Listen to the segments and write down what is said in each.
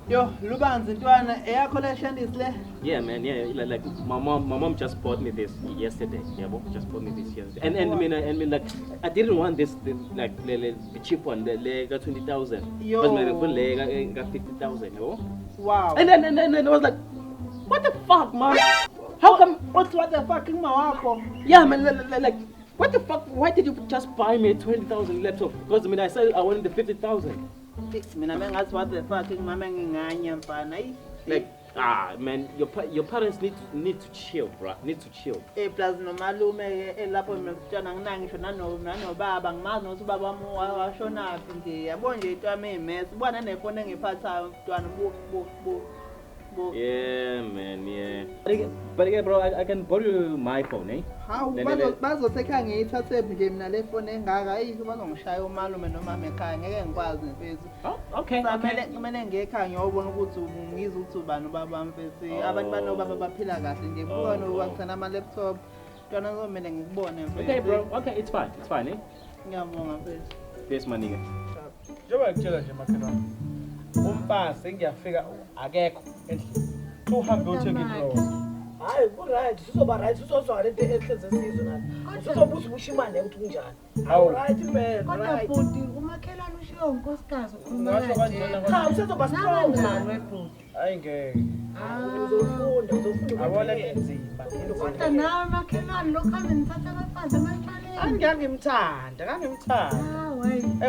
Yo, Lubanzi ntwana air collection is le. Yeah, man. Yeah, like my mom just bought me this yesterday. Yeah, just bought me this yesterday. And I mean, like I didn't want this like the cheap one, the got 20,000. Yo. But my full leg got 50,000. Wow. And then I was like, what the fuck, man? How come? What the fucking mawako? Yeah, man. Like what the fuck? Why did you just buy me a 20,000 laptop? Because I said I wanted the 50,000. Mina mengathi what the fucking mama nginganya mfana. Like man, your parents need to chill, bro. Need to chill. Plus nomalume lapho mina kutshana nginangisho nanobaba ngimazi ukuthi ubaba wami washona phi nje. Yabo nje into yami mess. Ubona nefone engiphathayo mntwana bu. Yeah, man, yeah. But again, bro, I can borrow my phone, eh? How? Bazosekha ngiyithathe nje mina le phone engaka ayikho bazongishaya umalume nomama ekhaya ngeke ngikwazi mfethu. Oh, okay. Kumele ngekhaya ngiyobona ukuthi ngizwe ukuthi ubani ubaba mfethu. Abantu banobaba baphila kahle nje. Buka nokuthana ama laptop. Ntwana kumele ngikubone mfethu. Okay, bro. Okay, it's fine, eh? Ngiyabonga mfethu. Yes, my nigga. Njengoba ngitshela nje makhelwane. Umpasi ngiyafika akekho endlini. Uhambe uthenge ibro. Hayi ku-right sizoba right sizozwa lento ehleze sizwe nathi sizobuza ubushimane ukuthi kunjani right man kodwa futhi umakhelwane ushiwo unkosikazi ukhuluma cha usezoba strong Hayi ngeke. Uzofunda Awole nzima. kodwa nawe makhelwane lokhambe nithatha abafazi ematshwaleni Angangimthanda.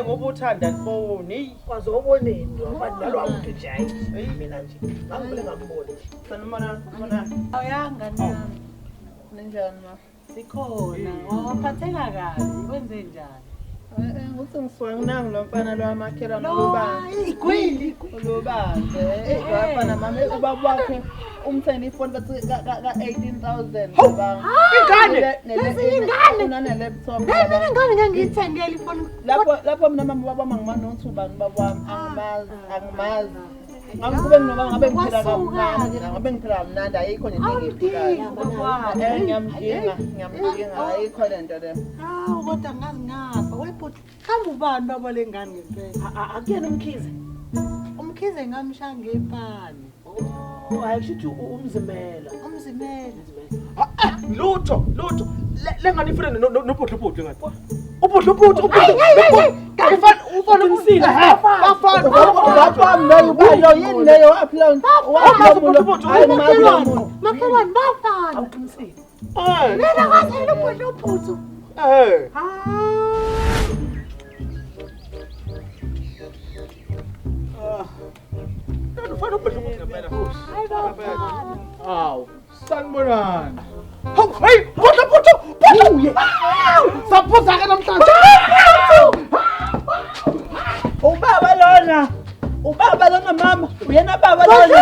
Ngoba uthanda ntoni? kwazoboneni wabantu nalwa muntu nje hayi mina nje ngangivele ngambone nje Sanibona. awuyanga nami Ninjani ma? sikhona waphatheka kabi wenze njani Ukuthi ngiswanginanga lo mfana lo amakhelwane Lubanzi. igwili Lubanzi. Bafana mama ubaba wakhe umthenge ifoni bathi ka 18,000 baba. ingane Unane laptop. mina ingane ngangiyithengela ifoni Lapho mina mama baba mangimane ukuthi ubani baba wami angimazi. Ngakube ngoba ngabe ngiphila kamnandi, ngabe ngiphila kamnandi ayikho nje engiyiphilayo. Ngiyamdinga ayikho lento le. hawu kodwa ngazi ngafa wayibhuti hamba ubani baba lengane ngempela akuyena umkhize umkhize ngamsha ngepani ayishithi umzimela Lutho. Lengane ifuna nobhodlobhodlo ngathi. Ufana umsila. Bafana lo yini leyo upload. makhelwane bafana awuqinisile mina ngathi lobhodlobhodlo Ufana ubhodlobhodlo ngempela Nkosi. hayi bafana Aw, sanibonani. Hey, bhodlobhodlo. Saphuza ke namhlanje. Ubaba lona mama uyena baba lona